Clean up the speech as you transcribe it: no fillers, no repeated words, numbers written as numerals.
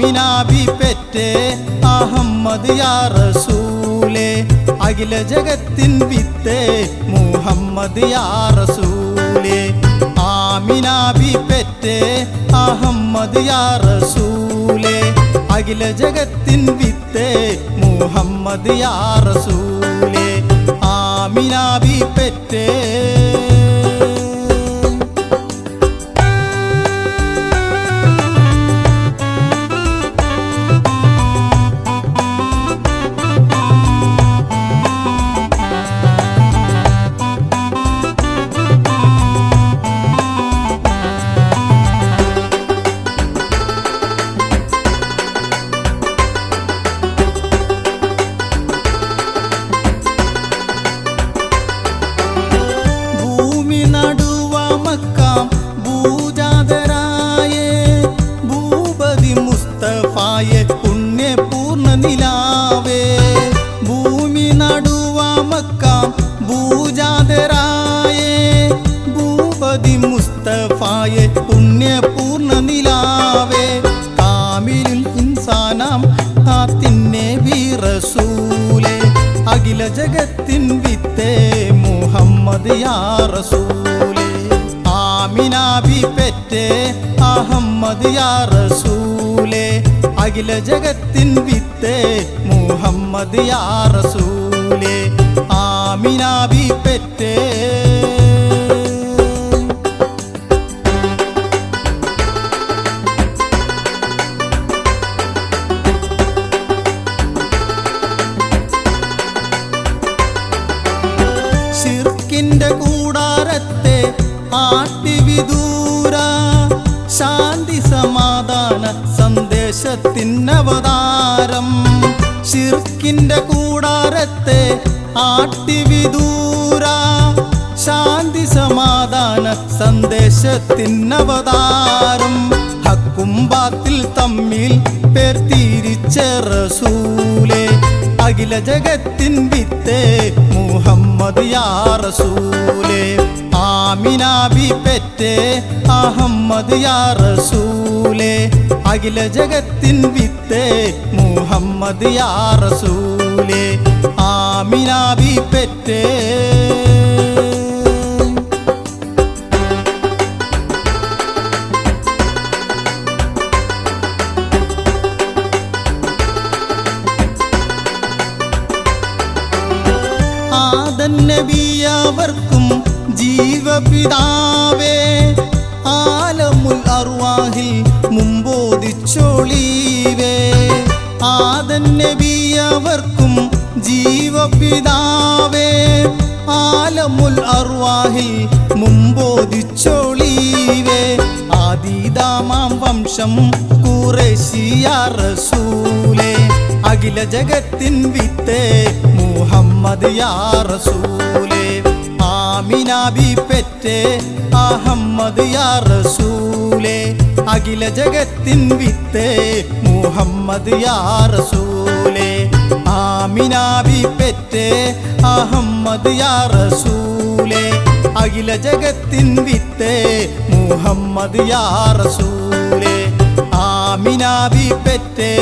ആമിനാബി പെറ്റേ അഹമ്മദ് യാ റസൂലേ അഖില ജഗത്തിൻ വിത്തേ മുഹമ്മദ് യാ റസൂലേ ആമിനാബി പെറ്റേ അഹമ്മദ് യാ റസൂലേ അഖില ജഗത്തിൻ വിത്തേ മുഹമ്മദ് യാ റസൂലേ ആമിനാബി പെറ്റേ പുണ്യ പൂർണ്ണ നിലാവേ ഭൂമി നടുവാമക്കാം ഭൂജാതരായേ ഭൂപതി മുസ്തഫായെ പുണ്യ പൂർണ്ണ നിലാവേ കാമിലുൽ ഇൻസാനാം ആത്തിന്നെ ബി റസൂലേ അഖില ജഗത്തിൻ വിത്തേ മുഹമ്മദ് യാ റസൂലേ ആമിനാബി പെറ്റേ അഹമ്മദ് യാ റസൂലേ അഖില ജഗത്തിൻ വിത്തേ മുഹമ്മദ് യാ റസൂലേ ആമിനാബി പെറ്റേ ശിർക്കിന്റെ കൂടാരത്തെ ആട്ടിവിദൂര ശാന്തി സമാധാന സന്ദേശത്തിനവതാരം ശിർക്കിന്റെ കൂടാരത്തെ ആട്ടിവിദൂര ശാന്തി സമാധാന സന്ദേശത്തിനവതാരം ഹക്കും ബാത്തിൽ തമ്മിൽ പേർത്തിരിച്ച റസൂലേ അഖില ജഗത്തിൻ വിത്തേ മുഹമ്മദ് യാ റസൂലേ ആമിനാബി പെറ്റേ അഹമ്മദ് യാ റസൂലേ അഖില ജഗത്തിൻ വിത്തേ മുഹമ്മദ് യാ റസൂലേ ആമിനാബി പെറ്റേ ആദം നബിയവർക്കും ജീവപിതാവേ ആലമുൽ അർവാഹിൽ മുമ്പോദിച്ചൊളീവേ ആദം നബിയവർക്കും ജീവപിതാവേ ആലമുൽ അർവാഹിൽ മുമ്പോദിച്ചൊളീവേ ആദിദാമാം വംശം ഖുറൈശി യാ റസൂലേ അഖില ജഗത്തിൻ വിത്തേ മുഹമ്മദ് യാ റസൂലേ ആമിനാബി പെറ്റേ അഹമ്മദ് യാ റസൂലേ അഖില ജഗത്തിൻ വിത്തേ മുഹമ്മദ് യാ റസൂലേ ആമിനാബി പെറ്റേ അഹമ്മദ് യാ റസൂലേ അഖില ജഗത്തിൻ വിത്തേ മുഹമ്മദ് യാ റസൂലേ ആമിനാബി പെറ്റേ